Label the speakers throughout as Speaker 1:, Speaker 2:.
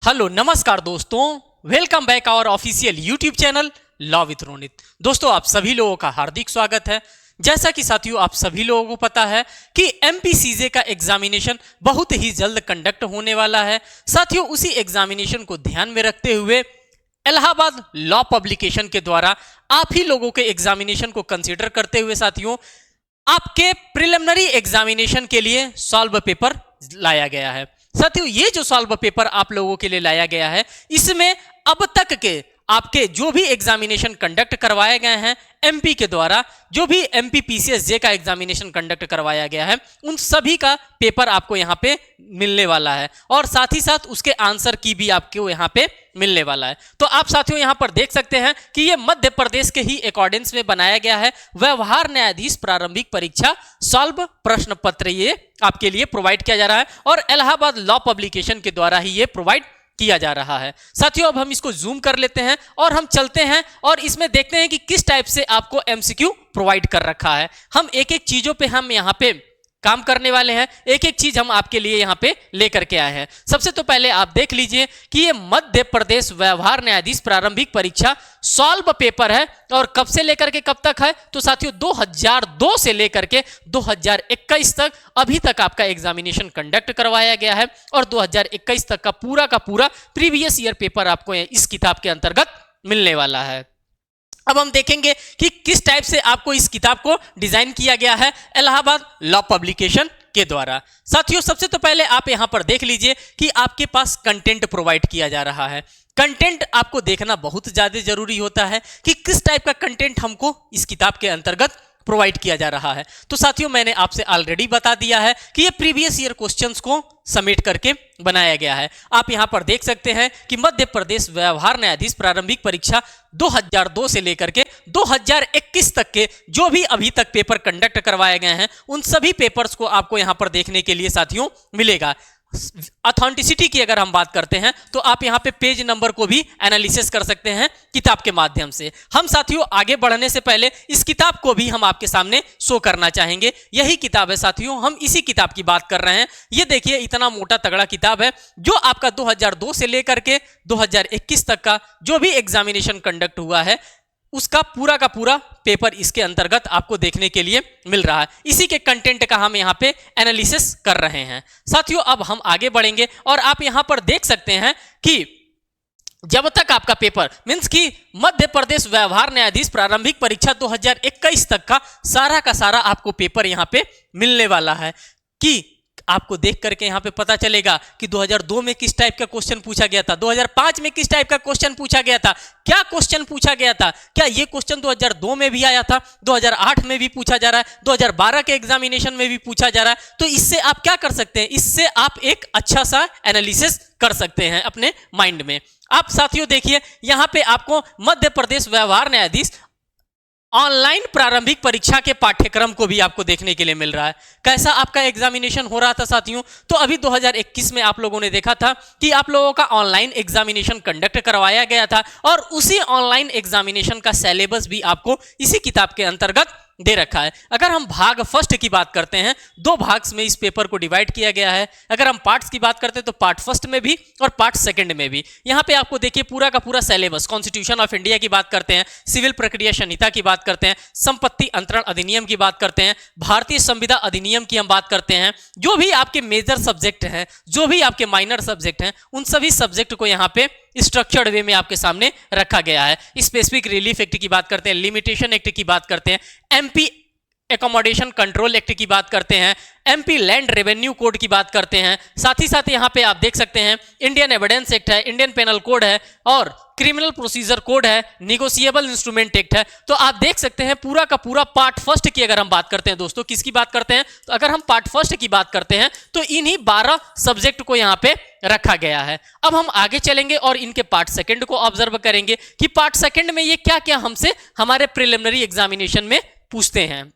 Speaker 1: Hello नमस्कार दोस्तों, welcome back our official YouTube channel law with Ronit. दोस्तों आप सभी लोगों का हार्दिक स्वागत है। जैसा कि साथियों आप सभी लोगों को पता है कि एमपीसीजे का एग्जामिनेशन बहुत ही जल्द कंडक्ट होने वाला है। साथियों उसी एग्जामिनेशन को ध्यान में रखते हुए इलाहाबाद लॉ पब्लिकेशन के द्वारा आप ही लोगों के एग्जामिनेशन को कंसीडर करते हुए साथियों आपके प्रिलिमिनरी एग्जामिनेशन के लिए सॉल्व पेपर लाया गया है। साथियों ये जो सॉल्व पेपर आप लोगों के लिए लाया गया है, इसमें अब तक के आपके जो भी एग्जामिनेशन कंडक्ट करवाए गए हैं एमपी के द्वारा, जो भी एमपी पीसीएसजे का एग्जामिनेशन कंडक्ट करवाया गया है, उन सभी का पेपर आपको यहाँ पे मिलने वाला है और साथ ही साथ उसके आंसर की भी आपको यहाँ पे मिलने वाला है। तो आप साथियों यहाँ पर देख सकते हैं कि ये मध्य प्रदेश के ही अकॉर्डिंग्स में बनाया गया है। व्यवहार न्यायाधीश प्रारंभिक परीक्षा सॉल्व प्रश्न पत्र ये आपके लिए प्रोवाइड किया जा रहा है और इलाहाबाद लॉ पब्लिकेशन के द्वारा ही ये प्रोवाइड किया जा रहा है। साथियों अब हम इसको जूम कर लेते हैं और हम चलते हैं और इसमें देखते हैं कि किस टाइप से आपको एमसीक्यू प्रोवाइड कर रखा है। हम एक एक चीजों पे हम यहाँ पे काम करने वाले हैं, एक एक चीज हम आपके लिए यहाँ पे लेकर के आए हैं। सबसे तो पहले आप देख लीजिए कि ये मध्य प्रदेश व्यवहार न्यायाधीश प्रारंभिक परीक्षा सॉल्व पेपर है और कब से लेकर के कब तक है, तो साथियों 2002 से लेकर के 2021 तक अभी तक आपका एग्जामिनेशन कंडक्ट करवाया गया है और 2021 तक का पूरा प्रीवियस ईयर पेपर आपको इस किताब के अंतर्गत मिलने वाला है। अब हम देखेंगे कि किस टाइप से आपको इस किताब को डिजाइन किया गया है इलाहाबाद लॉ पब्लिकेशन के द्वारा। साथियों सबसे तो पहले आप यहां पर देख लीजिए कि आपके पास कंटेंट प्रोवाइड किया जा रहा है। कंटेंट आपको देखना बहुत ज्यादा जरूरी होता है कि किस टाइप का कंटेंट हमको इस किताब के अंतर्गत प्रोवाइड किया जा रहा है। तो साथियों मैंने आपसे ऑलरेडी बता दिया है कि ये प्रीवियस ईयर क्वेश्चंस को समेट करके बनाया गया है। आप यहां पर देख सकते हैं कि मध्य प्रदेश व्यवहार न्यायाधीश प्रारंभिक परीक्षा 2002 से लेकर के 2021 तक के जो भी अभी तक पेपर कंडक्ट करवाए गए हैं उन सभी पेपर्स को आपको यहां पर देखने के लिए साथियों मिलेगा। ऑथेंटिसिटी की अगर हम बात करते हैं तो आप यहां पे पेज नंबर को भी एनालिसिस कर सकते हैं किताब के माध्यम से। हम साथियों आगे बढ़ने से पहले इस किताब को भी हम आपके सामने शो करना चाहेंगे। यही किताब है साथियों, हम इसी किताब की बात कर रहे हैं। ये देखिए इतना मोटा तगड़ा किताब है जो आपका 2002 से लेकर के 2021 तक का जो भी एग्जामिनेशन कंडक्ट हुआ है उसका पूरा पेपर इसके अंतर्गत आपको देखने के लिए मिल रहा है। इसी के कंटेंट का हम यहाँ पे एनालिसिस कर रहे हैं। साथियों अब हम आगे बढ़ेंगे और आप यहाँ पर देख सकते हैं कि जब तक आपका पेपर मींस कि मध्य प्रदेश व्यवहार न्यायाधीश प्रारंभिक परीक्षा 2021 तक का सारा आपको पेपर यहाँ पे मिलने वाला है कि आपको देख करके यहाँ पे पता चलेगा कि 2002 में किस टाइप का क्वेश्चन पूछा गया था, 2005 में किस टाइप का क्वेश्चन पूछा गया था, क्या क्वेश्चन पूछा गया था, क्या ये क्वेश्चन 2002 में भी आया था, 2008 में भी पूछा जा रहा है, 2012 के एग्जामिनेशन में भी पूछा जा रहा है। तो इससे आप क्या कर सकते हैं, इससे आप एक अच्छा सा एनालिसिस कर सकते हैं अपने माइंड में। आप साथियों देखिए यहाँ पे आपको मध्य प्रदेश व्यवहार न्यायाधीश ऑनलाइन प्रारंभिक परीक्षा के पाठ्यक्रम को भी आपको देखने के लिए मिल रहा है। कैसा आपका एग्जामिनेशन हो रहा था साथियों, तो अभी 2021 में आप लोगों ने देखा था कि आप लोगों का ऑनलाइन एग्जामिनेशन कंडक्ट करवाया गया था और उसी ऑनलाइन एग्जामिनेशन का सिलेबस भी आपको इसी किताब के अंतर्गत दे रखा है। अगर हम भाग फर्स्ट की बात करते हैं, 2 भाग्स में इस पेपर को डिवाइड किया गया है। अगर हम पार्ट्स की बात करते हैं तो पार्ट फर्स्ट में भी और पार्ट सेकंड में भी यहाँ पे आपको देखिए पूरा का पूरा सिलेबस। कॉन्स्टिट्यूशन ऑफ इंडिया की बात करते हैं, सिविल प्रक्रिया संहिता की बात करते हैं, संपत्ति अंतरण अधिनियम की बात करते हैं, भारतीय संविदा अधिनियम की हम बात करते हैं। जो भी आपके मेजर सब्जेक्ट हैं, जो भी आपके माइनर सब्जेक्ट हैं, उन सभी सब्जेक्ट को यहाँ पे स्ट्रक्चर्ड वे में आपके सामने रखा गया है। स्पेसिफिक रिलीफ एक्ट की बात करते हैं, लिमिटेशन एक्ट की बात करते हैं, एमपी एकोमोडेशन कंट्रोल एक्ट की बात करते हैं, एमपी लैंड रेवेन्यू कोड की बात करते हैं। साथ ही साथ यहाँ पे आप देख सकते हैं इंडियन एविडेंस एक्ट है, इंडियन पेनल कोड है और क्रिमिनल प्रोसीजर कोड है, निगोशिएबल इंस्ट्रूमेंट एक्ट है। तो आप देख सकते हैं पूरा का पूरा पार्ट फर्स्ट की अगर हम बात करते हैं दोस्तों, किसकी बात करते हैं, तो अगर हम पार्ट फर्स्ट की बात करते हैं तो इन्हीं 12 सब्जेक्ट को यहाँ पे रखा गया है। अब हम आगे चलेंगे और इनके पार्ट सेकंड को ऑब्जर्व करेंगे कि पार्ट सेकंड में ये क्या क्या हमसे हमारे प्रिलिमिनरी एग्जामिनेशन में पूछते हैं।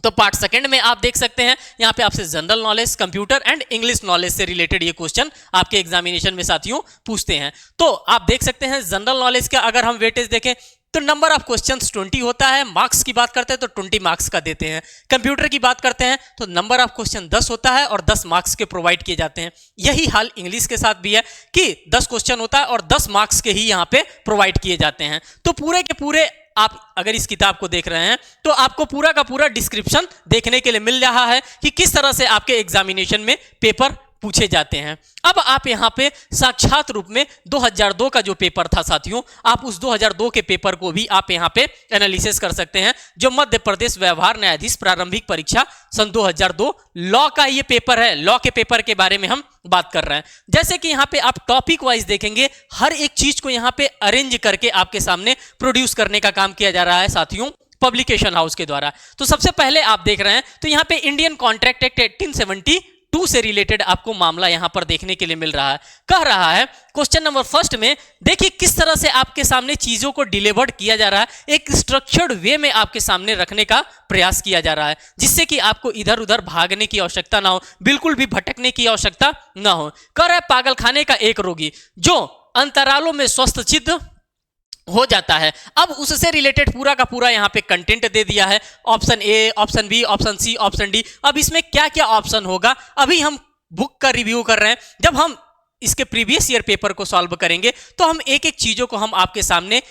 Speaker 1: तो पार्ट सेकंड में आप देख सकते हैं यहाँ पे आपसे general knowledge, computer and English knowledge से रिलेटेड ये क्वेश्चन आपके एग्जामिनेशन में साथियों पूछते हैं। तो आप देख सकते हैं जनरल नॉलेज का अगर हम वेटेज देखें तो नंबर ऑफ क्वेश्चंस 20 होता है। मार्क्स की बात करते हैं तो 20 मार्क्स का देते हैं। कंप्यूटर की बात करते हैं तो नंबर ऑफ क्वेश्चन 10 होता है और 10 मार्क्स के प्रोवाइड किए जाते हैं। यही हाल इंग्लिश के साथ भी है कि 10 क्वेश्चन होता है और 10 मार्क्स के ही यहाँ पे प्रोवाइड किए जाते हैं। तो पूरे के पूरे आप अगर इस किताब को देख रहे हैं तो आपको पूरा का पूरा डिस्क्रिप्शन देखने के लिए मिल रहा है कि किस तरह से आपके एग्जामिनेशन में पेपर पूछे जाते हैं। अब आप यहाँ पे साक्षात रूप में 2002 का जो पेपर था साथियों, आप उस 2002 के पेपर को भी आप यहाँ पे एनालिसिस कर सकते हैं, जो मध्य प्रदेश व्यवहार न्यायाधीश प्रारंभिक परीक्षा सन 2002 लॉ का ये पेपर है। लॉ के पेपर के बारे में हम बात कर रहे हैं। जैसे कि यहाँ पे आप टॉपिक वाइज देखेंगे, हर एक चीज को यहाँ पे अरेंज करके आपके सामने प्रोड्यूस करने का काम किया जा रहा है साथियों पब्लिकेशन हाउस के द्वारा। तो सबसे पहले आप देख रहे हैं तो यहाँ पे इंडियन कॉन्ट्रैक्ट एक्ट 1872 से रिलेटेड आपको मामला यहां पर देखने के लिए मिल रहा है। कह रहा है क्वेश्चन नंबर फर्स्ट में, देखिए किस तरह से आपके सामने चीजों को डिलीवर्ड किया जा रहा है, एक स्ट्रक्चर्ड वे में आपके सामने रखने का प्रयास किया जा रहा है, जिससे कि आपको इधर उधर भागने की आवश्यकता ना हो, बिल्कुल भी भटकने की आवश्यकता ना हो। कह रहा है पागलखाने का एक रोगी जो अंतरालों में स्वस्थचित्त हो जाता है। अब उससे रिलेटेड पूरा का पूरा यहाँ पे कंटेंट दे दिया है, option A, option B, option C, option D. अब इसमें क्या क्या ऑप्शन होगा अभी हम बुक का रिव्यू कर रहे हैं। जब हम इसके प्रीवियस ईयर पेपर को सॉल्व करेंगे तो हम एक एक चीजों को हम आपके सामने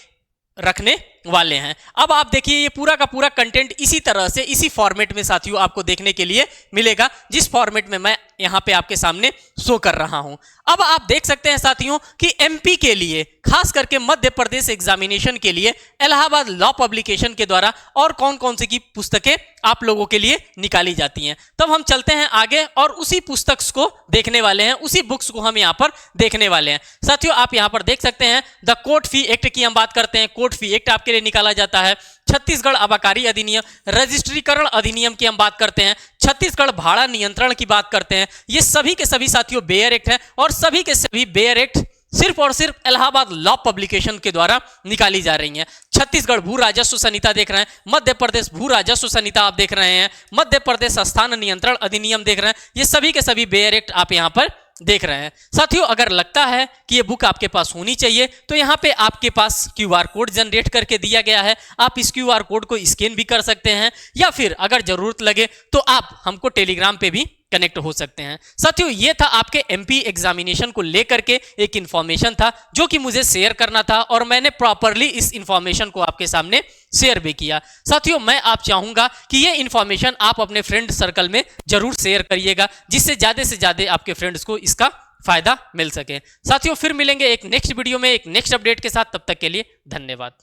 Speaker 1: रखने वाले हैं। अब आप देखिए ये पूरा का पूरा कंटेंट इसी तरह से इसी फॉर्मेट में साथियों आपको देखने के लिए मिलेगा, जिस फॉर्मेट में मैं यहां पे आपके सामने शो कर रहा हूं। अब आप देख सकते हैं साथियों कि एमपी के लिए, खास करके मध्य प्रदेश एग्जामिनेशन के लिए इलाहाबाद लॉ पब्लिकेशन के द्वारा और कौन कौन सी की पुस्तकें आप लोगों के लिए निकाली जाती हैं। तब हम चलते हैं आगे और उसी पुस्तक को देखने वाले हैं, उसी बुक्स को हम यहां पर देखने वाले हैं। साथियों आप यहां पर देख सकते हैं द कोर्ट फी एक्ट की हम बात करते हैं। कोर्ट फी एक्ट आपके लिए निकाला जाता है। छत्तीसगढ़ आबकारी अधिनियम, रजिस्ट्रीकरण अधिनियम की हम बात करते हैं। छत्तीसगढ़ भाड़ा नियंत्रण की बात करते हैं। ये सभी के सभी साथियों बेयर एक्ट है और सभी के सभी बेयर एक्ट सिर्फ और सिर्फ इलाहाबाद लॉ पब्लिकेशन के द्वारा निकाली जा रही हैं। छत्तीसगढ़ भू राजस्व संहिता देख रहे हैं, मध्य प्रदेश भू राजस्व संहिता आप देख रहे हैं, मध्य प्रदेश स्थान नियंत्रण अधिनियम देख रहे हैं। ये सभी के सभी बेयर एक्ट आप यहां पर देख रहे हैं। साथियों अगर लगता है कि ये बुक आपके पास होनी चाहिए तो यहाँ पे आपके पास क्यूआर कोड जनरेट करके दिया गया है। आप इस क्यूआर कोड को स्कैन भी कर सकते हैं या फिर अगर जरूरत लगे तो आप हमको टेलीग्राम पे भी कनेक्ट हो सकते हैं। साथियों ये था आपके एमपी एग्जामिनेशन को लेकर के एक इंफॉर्मेशन था जो कि मुझे शेयर करना था और मैंने प्रॉपरली इस इंफॉर्मेशन को आपके सामने शेयर भी किया। साथियों मैं आप चाहूंगा कि ये इंफॉर्मेशन आप अपने फ्रेंड सर्कल में जरूर शेयर करिएगा, जिससे ज्यादा से ज्यादा आपके फ्रेंड्स को इसका फायदा मिल सके। साथियों फिर मिलेंगे एक नेक्स्ट वीडियो में एक नेक्स्ट अपडेट के साथ, तब तक के लिए धन्यवाद।